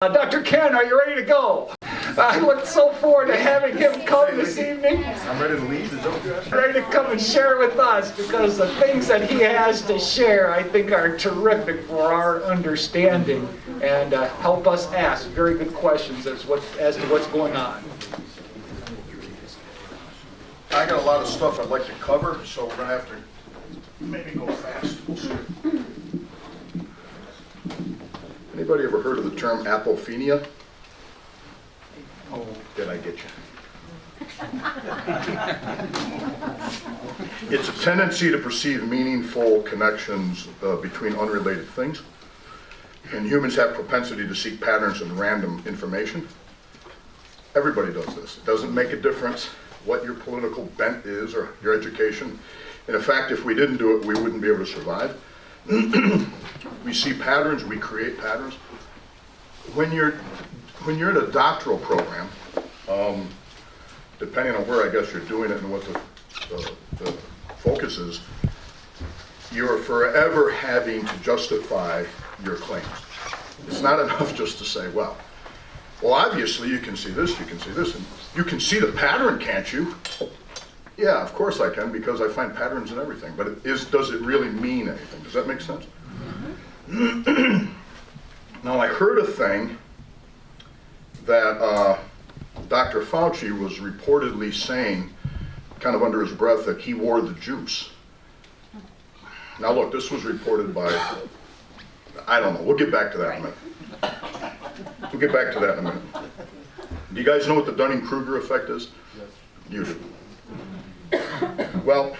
Dr. Ken, are you ready to go? I look so forward to having him come this evening. I'm ready to leave. Is that what you're asking? Ready to come and share with us, because the things that he has to share, I think, are terrific for our understanding and help us ask very good questions as to what's going on. I got a lot of stuff I'd like to cover, so we're going to have to maybe go fast. We'll see. Anybody ever heard of the term apophenia? Oh, did I get you? It's a tendency to perceive meaningful connections between unrelated things. And humans have propensity to seek patterns in random information. Everybody does this. It doesn't make a difference what your political bent is or your education. And in fact, if we didn't do it, we wouldn't be able to survive. We see patterns, we create patterns. When you're in a doctoral program, depending on where I guess you're doing it and what the focus is, you're forever having to justify your claims. It's not enough just to say, well, obviously you can see this, and you can see the pattern, can't you? Yeah, of course I can, because I find patterns in everything. But does it really mean anything? Does that make sense? Mm-hmm. Now, I heard a thing that Dr. Fauci was reportedly saying, kind of under his breath, that he wore the juice. Now, look, this was reported by, I don't know. We'll get back to that in a minute. We'll get back to that in a minute. Do you guys know what the Dunning-Kruger effect is? Yes. You do. Well,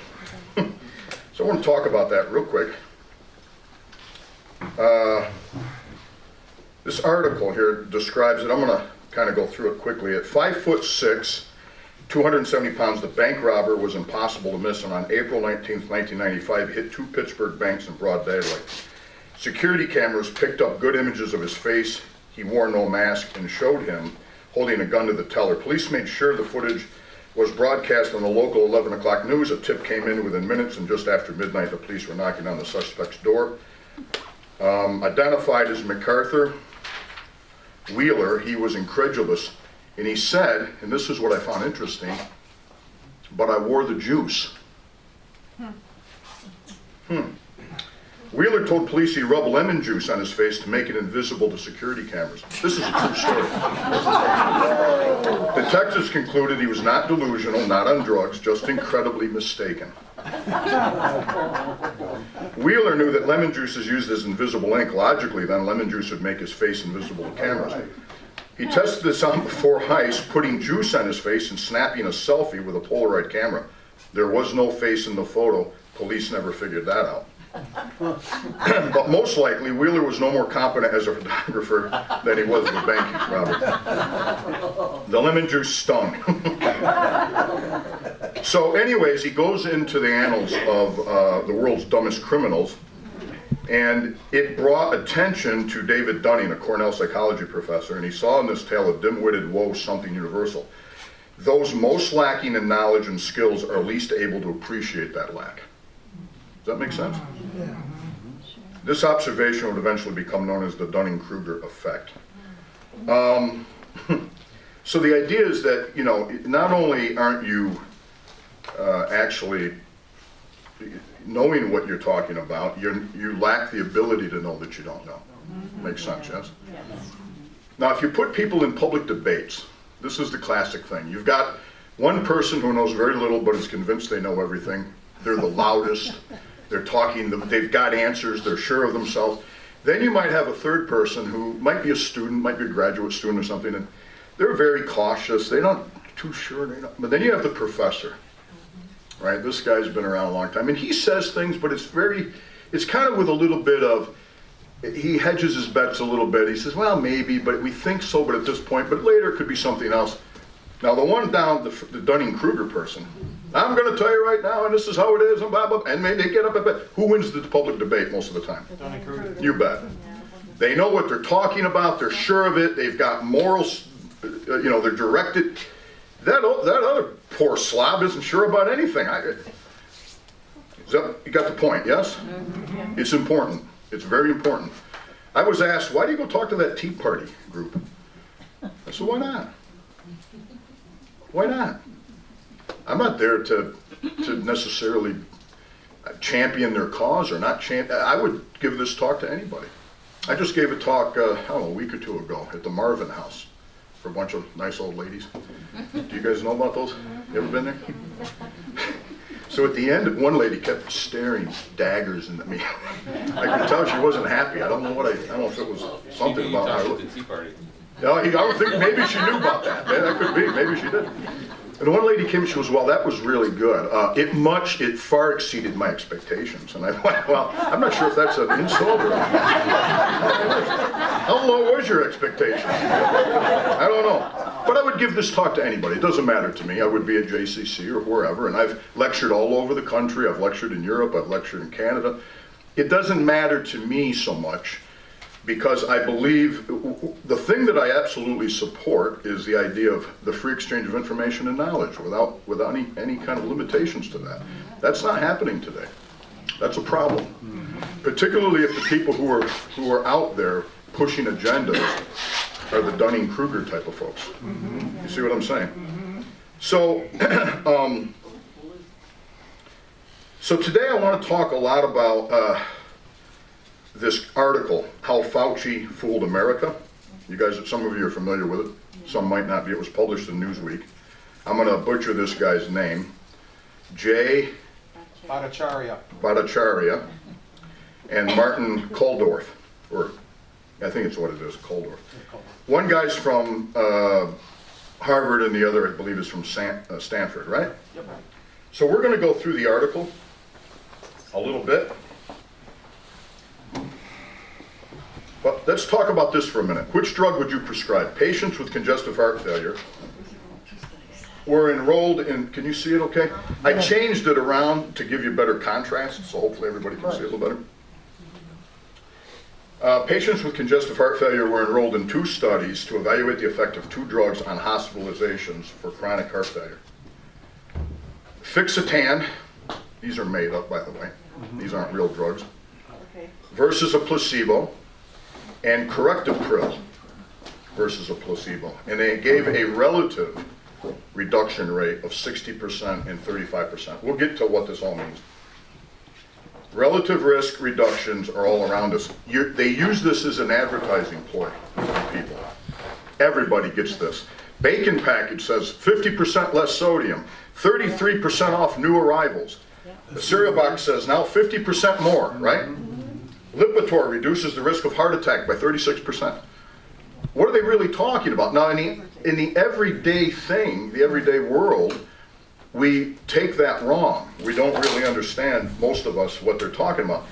so I want to talk about that real quick. This article here describes it. I'm going to kind of go through it quickly. At 5'6", 270 pounds, the bank robber was impossible to miss, and on April 19th, 1995, hit 2 Pittsburgh banks in broad daylight. Security cameras picked up good images of his face. He wore no mask and showed him holding a gun to the teller. Police made sure the footage was broadcast on the local 11 o'clock news. A tip came in within minutes, and just after midnight, the police were knocking on the suspect's door. Identified as MacArthur Wheeler, he was incredulous, and he said, and this is what I found interesting, but I wore the juice. Wheeler told police he rubbed lemon juice on his face to make it invisible to security cameras. This is a true story. Detectives concluded he was not delusional, not on drugs, just incredibly mistaken. Wheeler knew that lemon juice is used as invisible ink. Logically, then, lemon juice would make his face invisible to cameras. He tested this out before ice, putting juice on his face and snapping a selfie with a Polaroid camera. There was no face in the photo. Police never figured that out. But most likely, Wheeler was no more competent as a photographer than he was as a bank robber. The lemon juice stung. So anyways, he goes into the annals of the world's dumbest criminals, and it brought attention to David Dunning, a Cornell psychology professor, and he saw in this tale of dim-witted woe something universal. Those most lacking in knowledge and skills are least able to appreciate that lack. Does that make sense? Yeah. This observation would eventually become known as the Dunning-Kruger effect. So the idea is that, not only aren't you actually knowing what you're talking about, you lack the ability to know that you don't know. Makes sense, yes? Yes. Now, if you put people in public debates, this is the classic thing. You've got one person who knows very little but is convinced they know everything. They're the loudest. They're talking, they've got answers, they're sure of themselves. Then you might have a third person who might be a student, might be a graduate student or something, and they're very cautious, they're not too sure. But then you have the professor, right? This guy's been around a long time, and he says things, but it's kind of with a little bit of, he hedges his bets a little bit. He says, well, maybe, but we think so, but at this point, but later it could be something else. Now the one down, the Dunning-Kruger person, I'm going to tell you right now, and this is how it is, and blah, blah, and they get up and bet. Who wins the public debate most of the time? Dunning-Kruger. You bet. They know what they're talking about, they're sure of it, they've got morals, they're directed. That other poor slob isn't sure about anything. You got the point, yes? It's important. It's very important. I was asked, why do you go talk to that Tea Party group? I said, why not? Why not? I'm not there to necessarily champion their cause or not champion. I would give this talk to anybody. I just gave a talk, I don't know, a week or two ago at the Marvin House for a bunch of nice old ladies. Do you guys know about those? You ever been there? So at the end, one lady kept staring daggers into me. I could tell she wasn't happy. I don't know if it was something about her. The Tea Party. No, I don't think, maybe she knew about that. That could be, maybe she did. And one lady came and she goes, well, that was really good. It far exceeded my expectations. And I went, well, I'm not sure if that's an insult or not. How low was your expectation? I don't know. But I would give this talk to anybody. It doesn't matter to me. I would be at JCC or wherever. And I've lectured all over the country. I've lectured in Europe. I've lectured in Canada. It doesn't matter to me so much, because I believe the thing that I absolutely support is the idea of the free exchange of information and knowledge without any kind of limitations to that. That's not happening today. That's a problem. Particularly if the people who are out there pushing agendas are the Dunning-Kruger type of folks. You see what I'm saying? So, so today I want to talk a lot about this article, How Fauci Fooled America. You guys, some of you are familiar with it. Some might not be. It was published in Newsweek. I'm going to butcher this guy's name. Bhattacharya and Martin Kulldorff, or I think it's what it is, Kulldorff. One guy's from Harvard and the other, I believe, is from Stanford, right? Yep. So we're going to go through the article a little bit. But let's talk about this for a minute. Which drug would you prescribe? Patients with congestive heart failure were enrolled in, can you see it okay? I changed it around to give you better contrast, so hopefully everybody can see it a little better. Patients with congestive heart failure were enrolled in 2 studies to evaluate the effect of 2 drugs on hospitalizations for chronic heart failure. Fixatan, these are made up by the way, these aren't real drugs, versus a placebo, and correctopril versus a placebo. And they gave a relative reduction rate of 60% and 35%. We'll get to what this all means. Relative risk reductions are all around us. They use this as an advertising ploy for people. Everybody gets this. Bacon package says 50% less sodium, 33% off new arrivals. The cereal box says now 50% more, right? Lipitor reduces the risk of heart attack by 36%. What are they really talking about? Now, in the everyday thing, the everyday world, we take that wrong. We don't really understand, most of us, what they're talking about.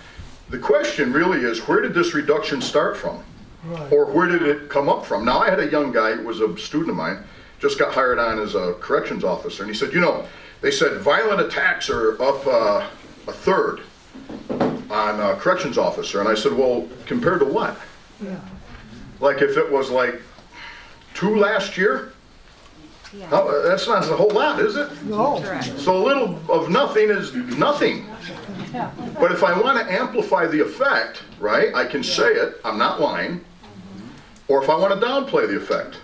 The question really is, where did this reduction start from? Right. Or where did it come up from? Now, I had a young guy, was a student of mine, just got hired on as a corrections officer, and he said, you know, they said violent attacks are up a third on a corrections officer. And I said, well, compared to what? Yeah. Like if it was like 2 last year? Yeah. That's not a whole lot, is it? No. Correct. So a little of nothing is nothing. Yeah. But if I want to amplify the effect, right, I can say it, I'm not lying, or if I want to downplay the effect.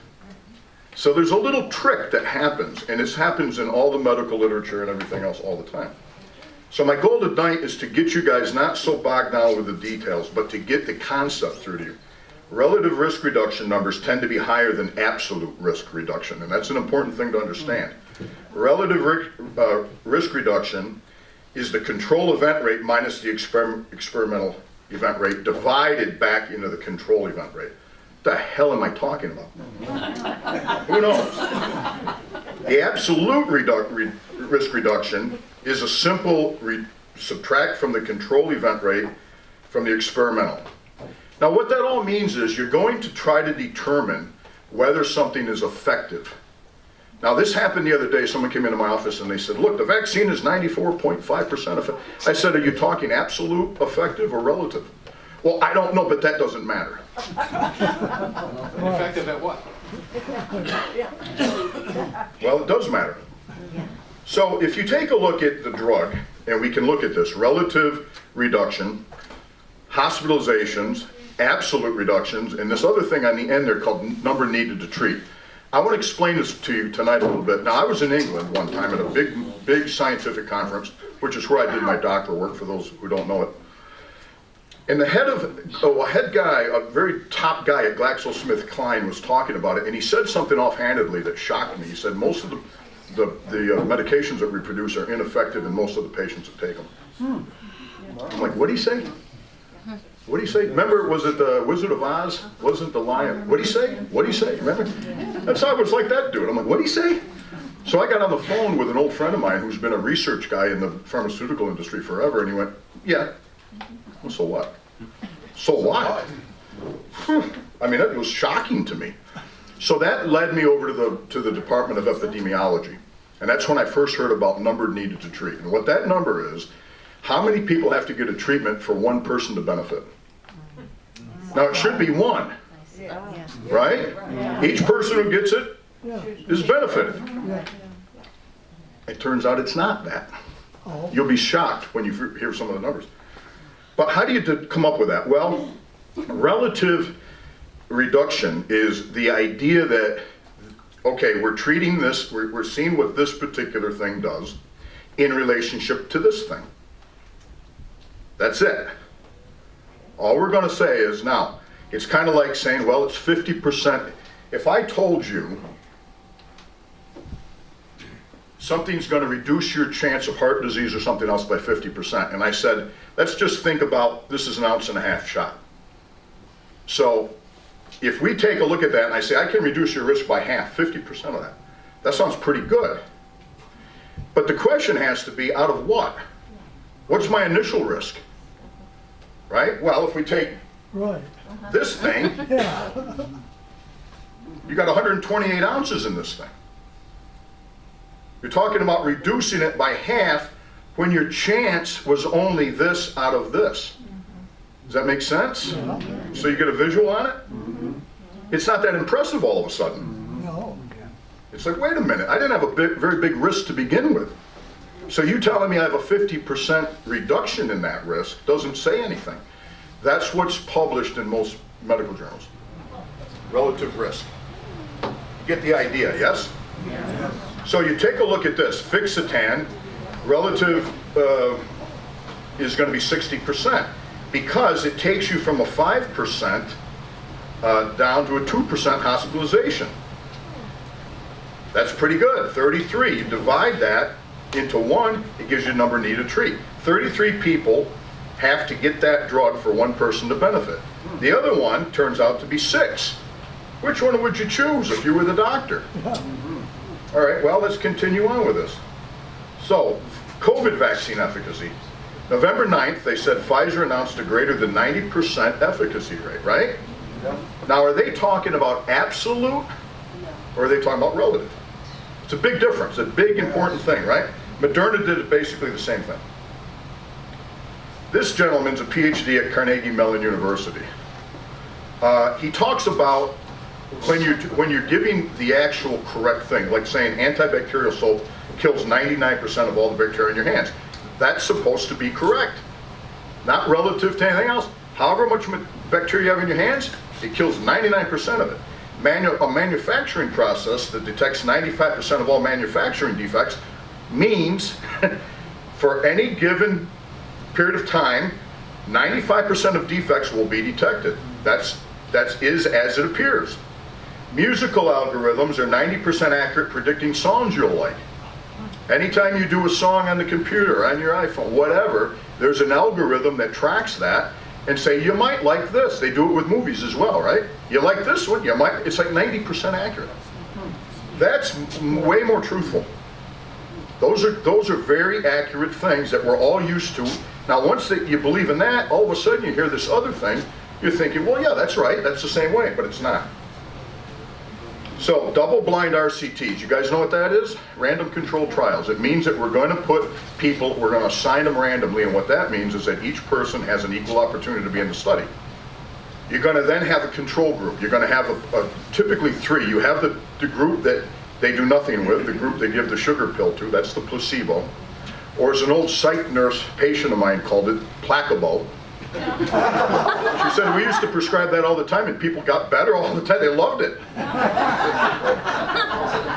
So there's a little trick that happens, and this happens in all the medical literature and everything else all the time. So my goal tonight is to get you guys not so bogged down with the details, but to get the concept through to you. Relative risk reduction numbers tend to be higher than absolute risk reduction, and that's an important thing to understand. Relative risk reduction is the control event rate minus the experimental event rate divided back into the control event rate. What the hell am I talking about? Who knows? The absolute risk reduction is a simple subtract from the control event rate from the experimental. Now what that all means is you're going to try to determine whether something is effective. Now this happened the other day. Someone came into my office and they said, look, the vaccine is 94.5% effective. I said, are you talking absolute effective or relative? Well, I don't know, but that doesn't matter. Effective at what? Well, it does matter. So if you take a look at the drug, and we can look at this, relative reduction, hospitalizations, absolute reductions, and this other thing on the end there called number needed to treat. I want to explain this to you tonight a little bit. Now, I was in England one time at a big scientific conference, which is where I did my doctoral work, for those who don't know it. And the head guy, a very top guy at GlaxoSmithKline was talking about it, and he said something offhandedly that shocked me. He said most of the medications that we produce are ineffective in most of the patients that take them. I'm like, what did he say? What do you say? Remember, was it the Wizard of Oz? Wasn't the lion? What do you say? What do you say? Remember? That's how I was like that dude. I'm like, what do you say? So I got on the phone with an old friend of mine who's been a research guy in the pharmaceutical industry forever, and he went, yeah. Well, so what? So what? I mean, it was shocking to me. So that led me over to the Department of Epidemiology. And that's when I first heard about number needed to treat. And what that number is, how many people have to get a treatment for one person to benefit? Now, it should be one, right? Each person who gets it is benefited. It turns out it's not that. You'll be shocked when you hear some of the numbers. But how do you come up with that? Well, relative reduction is the idea that, okay, we're treating this, we're seeing what this particular thing does in relationship to this thing. That's it. All we're going to say is, now, it's kind of like saying, well, it's 50%. If I told you something's going to reduce your chance of heart disease or something else by 50%, and I said, let's just think about, this is an 1.5 ounce shot. So if we take a look at that and I say, I can reduce your risk by half, 50% of that, that sounds pretty good. But the question has to be, out of what? What's my initial risk? Right? Well, if we take this thing, you got 128 ounces in this thing. You're talking about reducing it by half when your chance was only this out of this. Does that make sense? So you get a visual on it? It's not that impressive all of a sudden. It's like, wait a minute, I didn't have a very big risk to begin with. So you telling me I have a 50% reduction in that risk doesn't say anything. That's what's published in most medical journals. Relative risk. You get the idea, yes? So you take a look at this. Fixitan, relative is going to be 60% because it takes you from a 5% down to a 2% hospitalization. That's pretty good. 33. You divide that into 1, it gives you a number needed to treat. 33 people have to get that drug for one person to benefit. The other one turns out to be 6. Which one would you choose if you were the doctor? All right, well, let's continue on with this. So, COVID vaccine efficacy. November 9th, they said Pfizer announced a greater than 90% efficacy rate, right? Now, are they talking about absolute, or are they talking about relative? It's a big difference, a big important thing, right? Moderna did basically the same thing. This gentleman's a PhD at Carnegie Mellon University. He talks about when you're giving the actual correct thing, like saying antibacterial soap kills 99% of all the bacteria in your hands. That's supposed to be correct, not relative to anything else. However much bacteria you have in your hands, it kills 99% of it. A manufacturing process that detects 95% of all manufacturing defects means for any given period of time, 95% of defects will be detected. That is as it appears. Musical algorithms are 90% accurate predicting songs you'll like. Anytime you do a song on the computer, on your iPhone, whatever, there's an algorithm that tracks that and say, you might like this. They do it with movies as well, right? You like this one, you might, it's like 90% accurate. That's way more truthful. Those are very accurate things that we're all used to. Now, once you believe in that, all of a sudden you hear this other thing, you're thinking, well, yeah, that's right, that's the same way, but it's not. So, double-blind RCTs, you guys know what that is? Random controlled trials. It means that we're going to put people, we're going to assign them randomly, and what that means is that each person has an equal opportunity to be in the study. You're going to then have a control group. You're going to have typically 3. You have the group that they do nothing with, the group they give the sugar pill to, that's the placebo. Or as an old psych nurse patient of mine called it, placebo. She said, we used to prescribe that all the time and people got better all the time. They loved it.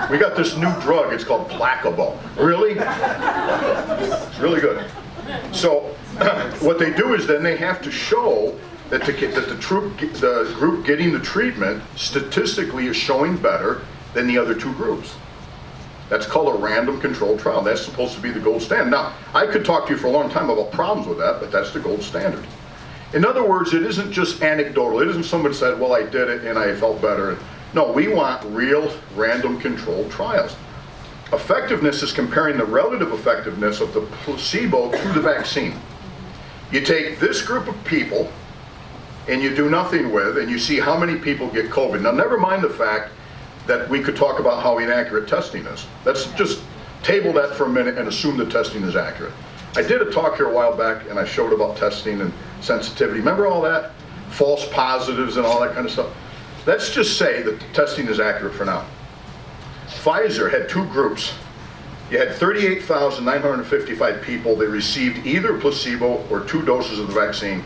We got this new drug. It's called placebo. Really? It's really good. So what they do is then they have to show that the group getting the treatment statistically is showing better than the other two groups. That's called a random controlled trial. That's supposed to be the gold standard. Now, I could talk to you for a long time about problems with that, but that's the gold standard. In other words, it isn't just anecdotal. It isn't somebody said, well, I did it and I felt better. No, we want real random controlled trials. Effectiveness is comparing the relative effectiveness of the placebo to the vaccine. You take this group of people and you do nothing with, and you see how many people get COVID. Now, never mind the fact that we could talk about how inaccurate testing is. Let's just table that for a minute and assume the testing is accurate. I did a talk here a while back and I showed about testing and sensitivity. Remember all that? False positives and all that kind of stuff. Let's just say that the testing is accurate for now. Pfizer had two groups. You had 38,955 people that received either placebo or 2 doses of the vaccine.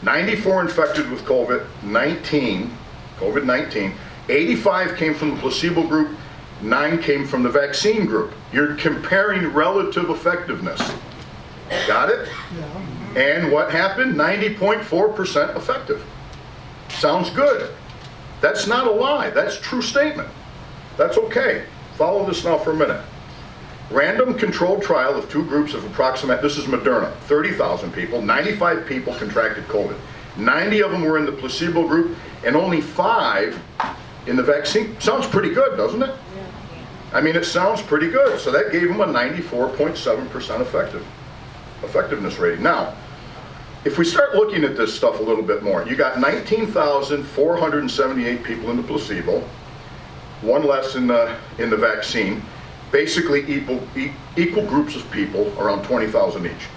94 infected with COVID-19. 85 came from the placebo group, 9 came from the vaccine group. You're comparing relative effectiveness. Got it? Yeah. And what happened? 90.4% effective. Sounds good. That's not a lie. That's a true statement. That's okay. Follow this now for a minute. Random controlled trial of 2 groups of this is Moderna, 30,000 people, 95 people contracted COVID. 90 of them were in the placebo group and only 5 in the vaccine. Sounds pretty good, doesn't it? Yeah. I mean, it sounds pretty good. So that gave them a 94.7% effectiveness rating. Now, if we start looking at this stuff a little bit more, you got 19,478 people in the placebo, 1 less in the vaccine, basically equal groups of people, around 20,000 each.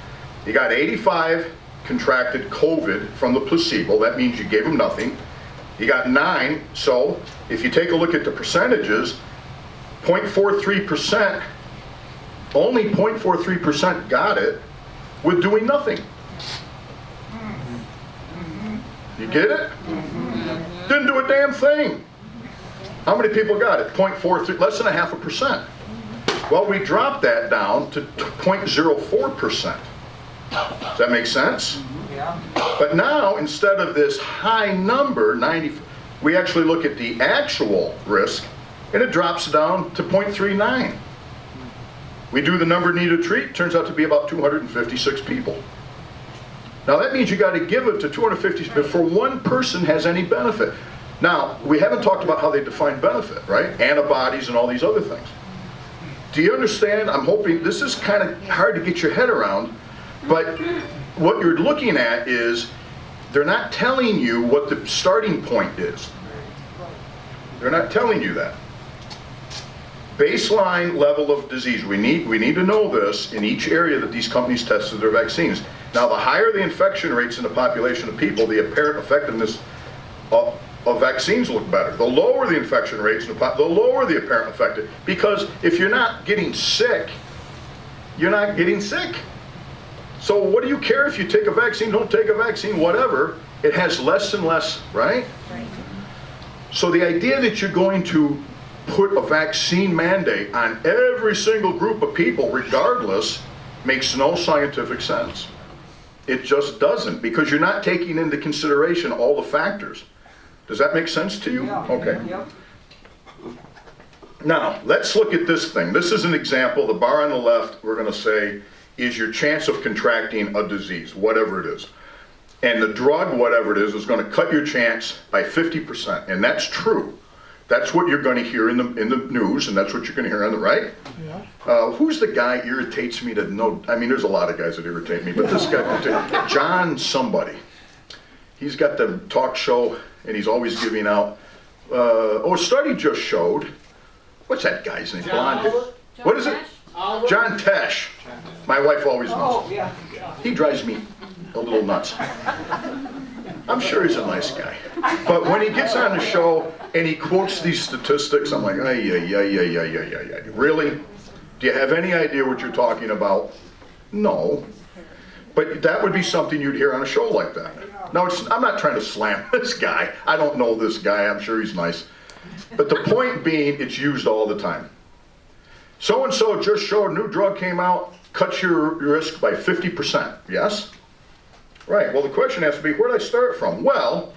You got 85 contracted COVID from the placebo. That means you gave them nothing. You got 9, so if you take a look at the percentages, 0.43%, only 0.43% got it with doing nothing. You get it? Didn't do a damn thing. How many people got it? 0.43, less than 0.5%. Well, we dropped that down to 0.04%. Does that make sense? Yeah. But now, instead of this high number, 90, we actually look at the actual risk, and it drops down to 0.39. We do the number needed to treat, turns out to be about 256 people. Now that means you got to give it to 250 before one person has any benefit. Now, we haven't talked about how they define benefit, right? Antibodies and all these other things. Do you understand? I'm hoping, this is kind of hard to get your head around, but what you're looking at is they're not telling you what the starting point is. They're not telling you that. Baseline level of disease. We need to know this in each area that these companies tested their vaccines. Now, the higher the infection rates in the population of people, the apparent effectiveness of vaccines look better. The lower the infection rates, the lower the apparent effectiveness. Because if you're not getting sick, you're not getting sick. So what do you care if you take a vaccine, don't take a vaccine, whatever? It has less and less, right? Right. So the idea that you're going to put a vaccine mandate on every single group of people, regardless, makes no scientific sense. It just doesn't, because you're not taking into consideration all the factors. Does that make sense to you? Yeah. Okay. Yeah. Now, let's look at this thing. This is an example. The bar on the left, we're going to say, is your chance of contracting a disease, whatever it is. And the drug, whatever it is going to cut your chance by 50%. And that's true. That's what you're going to hear in the news, and that's what you're going to hear on the right. Yeah. Who's the guy irritates me to know? I mean, there's a lot of guys that irritate me, but this guy, John somebody. He's got the talk show, and he's always giving out, a study just showed, what's that guy's name? What is it? John Tesh. My wife always knows. Oh, yeah. He drives me a little nuts. I'm sure he's a nice guy. But when he gets on the show and he quotes these statistics, I'm like, really? Do you have any idea what you're talking about? No. But that would be something you'd hear on a show like that. Now, I'm not trying to slam this guy. I don't know this guy. I'm sure he's nice. But the point being, it's used all the time. So-and-so just showed a new drug came out, cuts your risk by 50%. Yes? Right. Well, the question has to be, where did I start from? Well,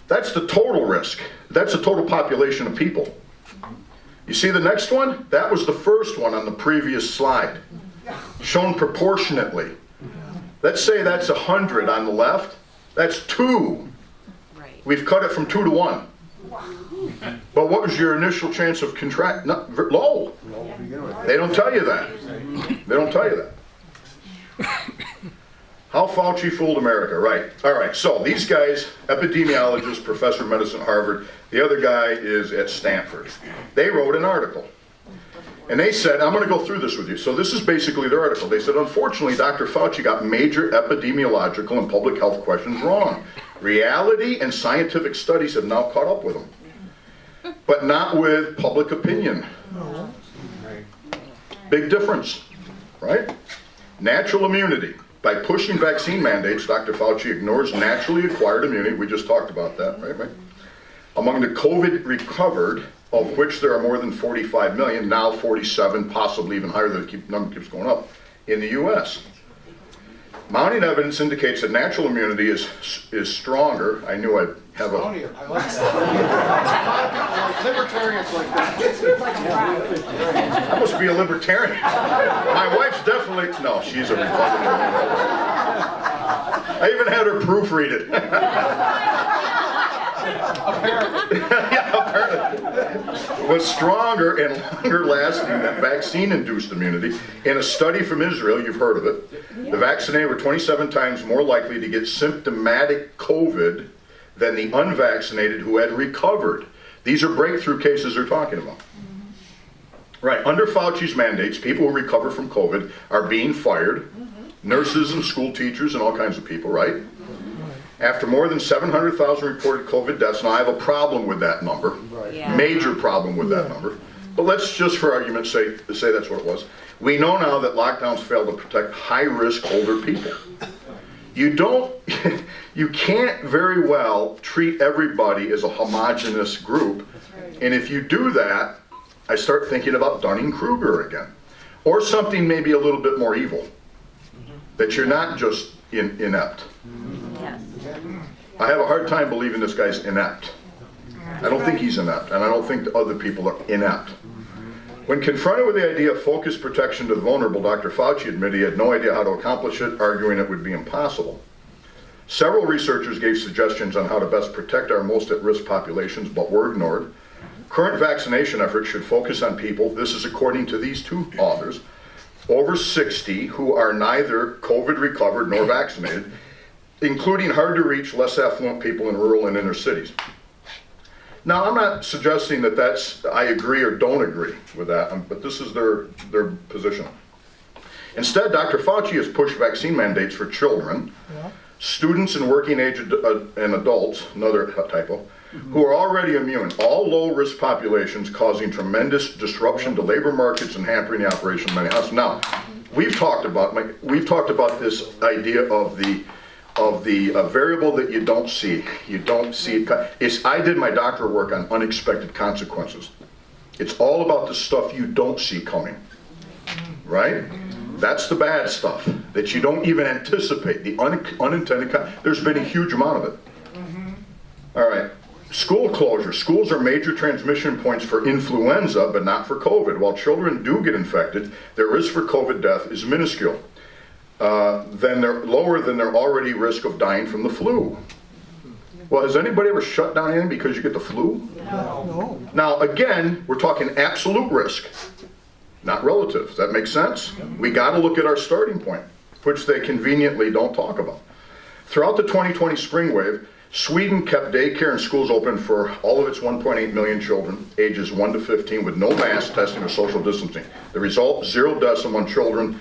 that's the total risk. That's the total population of people. You see the next one? That was the first one on the previous slide, shown proportionately. Let's say that's 100 on the left. That's 2. Right. We've cut it from 2 to 1. But what was your initial chance of contract? Low. They don't tell you that. They don't tell you that. How Fauci fooled America, right. All right, so these guys, epidemiologist, professor of medicine at Harvard, the other guy is at Stanford. They wrote an article. And they said, I'm going to go through this with you. So this is basically their article. They said, unfortunately, Dr. Fauci got major epidemiological and public health questions wrong. Reality and scientific studies have now caught up with him. But not with public opinion. Big difference, right? Natural immunity. By pushing vaccine mandates, Dr. Fauci ignores naturally acquired immunity. We just talked about that, right? Among the COVID recovered, of which there are more than 45 million, now 47, possibly even higher, the number keeps going up, in the U.S. Mounting evidence indicates that natural immunity is stronger. I knew I'd have a... I like that. Libertarians like that. I must be a libertarian. My wife's definitely... No, she's a Republican. I even had her proofread it. Apparently. Yeah, apparently. Was stronger and longer lasting than vaccine-induced immunity. In a study from Israel, you've heard of it, the vaccinated were 27 times more likely to get symptomatic COVID than the unvaccinated who had recovered. These are breakthrough cases they're talking about. Right, under Fauci's mandates, people who recover from COVID are being fired, nurses and school teachers and all kinds of people, right? After more than 700,000 reported COVID deaths, now I have a problem with that number, Yeah. major problem with that number, but let's just for argument's sake say that's what it was. We know now that lockdowns fail to protect high-risk older people. You can't very well treat everybody as a homogenous group, and if you do that, I start thinking about Dunning-Kruger again, or something maybe a little bit more evil, that you're not just inept. Yes. I have a hard time believing this guy's inept. I don't think he's inept, and I don't think the other people are inept. When confronted with the idea of focused protection to the vulnerable, Dr. Fauci admitted he had no idea how to accomplish it, arguing it would be impossible. Several researchers gave suggestions on how to best protect our most at-risk populations, but were ignored. Current vaccination efforts should focus on people, this is according to these two authors, over 60 who are neither COVID recovered nor vaccinated, including hard-to-reach, less affluent people in rural and inner cities. Now, I'm not suggesting that I agree or don't agree with that, but this is their position. Instead, Dr. Fauci has pushed vaccine mandates for children, students and working age and adults, another typo, who are already immune, all low-risk populations causing tremendous disruption to labor markets and hampering the operation of many houses. Now, we've talked about this idea of the variable that you don't see. You don't see it. I did my doctoral work on unexpected consequences. It's all about the stuff you don't see coming, right? That's the bad stuff that you don't even anticipate. The unintended. There's been a huge amount of it. All right. School closure. Schools are major transmission points for influenza, but not for COVID. While children do get infected, their risk for COVID death is minuscule. Then they're lower than their already risk of dying from the flu. Well, has anybody ever shut down anything because you get the flu? No. Now, again, we're talking absolute risk, not relative. Does that make sense? We got to look at our starting point, which they conveniently don't talk about. Throughout the 2020 spring wave, Sweden kept daycare and schools open for all of its 1.8 million children, ages 1 to 15, with no mass testing or social distancing. The result, 0 deaths among children,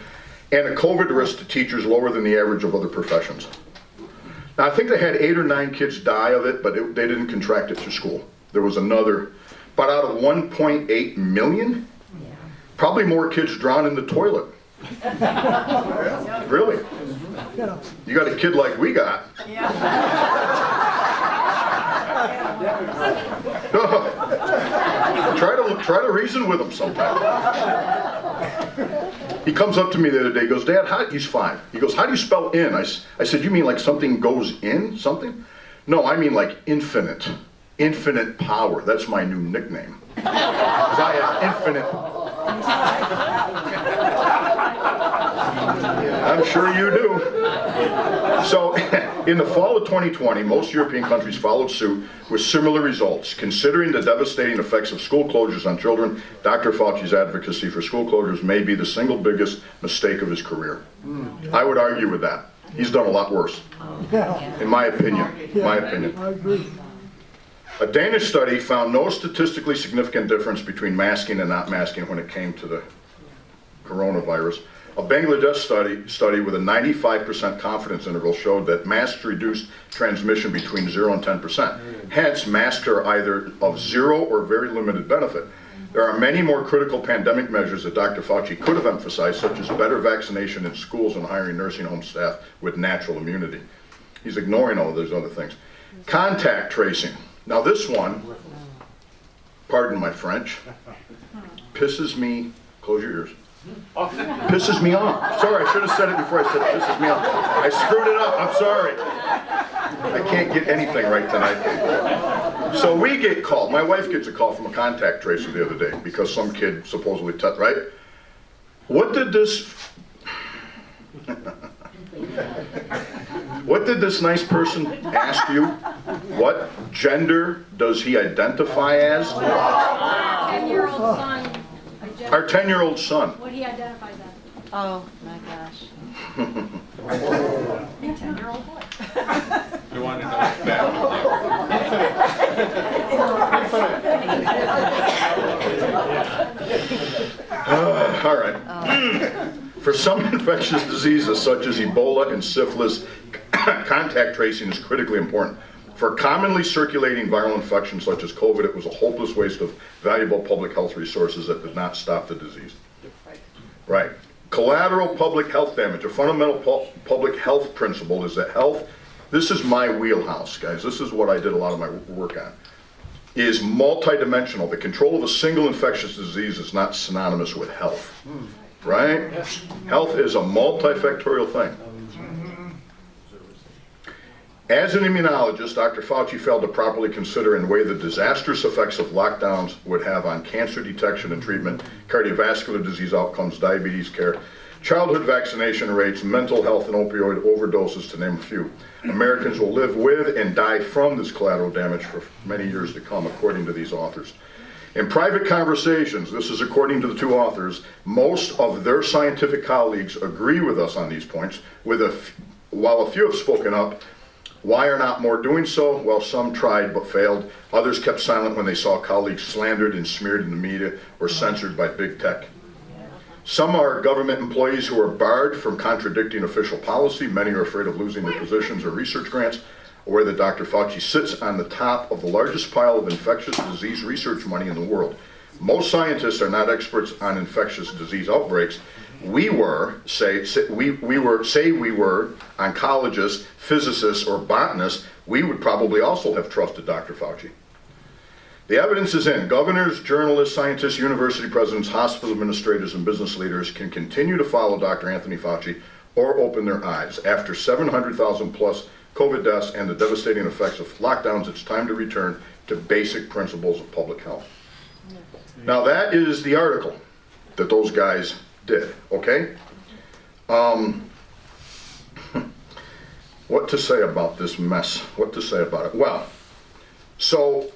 and a COVID risk to teachers lower than the average of other professions. Now, I think they had 8 or 9 kids die of it, but they didn't contract it through school. There was another, but out of 1.8 million, probably more kids drowned in the toilet Really? Yeah. You got a kid like we got. Try to reason with him sometime. He comes up to me the other day, he goes, Dad, he's 5. He goes, how do you spell in? I said, you mean like something goes in something? No, I mean like infinite. Infinite power. That's my new nickname. 'Cause I have infinite. I'm sure you do. So, in the fall of 2020, most European countries followed suit with similar results. Considering the devastating effects of school closures on children, Dr. Fauci's advocacy for school closures may be the single biggest mistake of his career. I would argue with that. He's done a lot worse, in my opinion. I agree. A Danish study found no statistically significant difference between masking and not masking when it came to the coronavirus. A Bangladesh study with a 95% confidence interval showed that masks reduced transmission between 0 and 10%. Hence, masks are either of zero or very limited benefit. There are many more critical pandemic measures that Dr. Fauci could have emphasized, such as better vaccination in schools and hiring nursing home staff with natural immunity. He's ignoring all of those other things. Contact tracing. Now this one, pardon my French, pisses me, close your ears, pisses me off. Sorry, I should have said it before I said it, pisses me off. I screwed it up, I'm sorry. I can't get anything right tonight. So we get called, my wife gets a call from a contact tracer the other day because some kid supposedly touched, right? What did this nice person ask you? What gender does he identify as? 10-year-old son. Our 10-year-old son. What he identifies as. Oh my gosh. 10-year-old boy. We want to know what's bad All right. For some infectious diseases such as Ebola and syphilis, contact tracing is critically important. For commonly circulating viral infections such as COVID, it was a hopeless waste of valuable public health resources that did not stop the disease. Right. Collateral public health damage. A fundamental public health principle is that health, this is my wheelhouse, guys. This is what I did a lot of my work on, is multidimensional. The control of a single infectious disease is not synonymous with health. Right? Health is a multifactorial thing. As an immunologist, Dr. Fauci failed to properly consider and weigh the disastrous effects of lockdowns would have on cancer detection and treatment, cardiovascular disease outcomes, diabetes care, childhood vaccination rates, mental health, and opioid overdoses, to name a few. Americans will live with and die from this collateral damage for many years to come, according to these authors. In private conversations, this is according to the two authors, most of their scientific colleagues agree with us on these points, while a few have spoken up. Why are not more doing so? Well, some tried but failed. Others kept silent when they saw colleagues slandered and smeared in the media or censored by big tech. Some are government employees who are barred from contradicting official policy. Many are afraid of losing their positions or research grants, aware that Dr. Fauci sits on the top of the largest pile of infectious disease research money in the world. Most scientists are not experts on infectious disease outbreaks. We were oncologists, physicists, or botanists, we would probably also have trusted Dr. Fauci. The evidence is in. Governors, journalists, scientists, university presidents, hospital administrators, and business leaders can continue to follow Dr. Anthony Fauci or open their eyes. After 700,000 plus COVID deaths and the devastating effects of lockdowns, it's time to return to basic principles of public health. Now that is the article that those guys did, okay? What to say about this mess? What to say about it? Well, so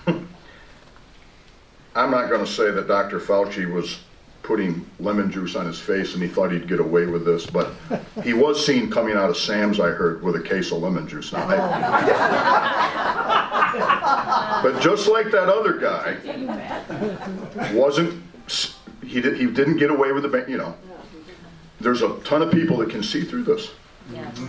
I'm not going to say that Dr. Fauci was putting lemon juice on his face and he thought he'd get away with this, but he was seen coming out of Sam's, I heard, with a case of lemon juice. Now, but just like that other guy, he didn't get away with the, there's a ton of people that can see through this. Yes.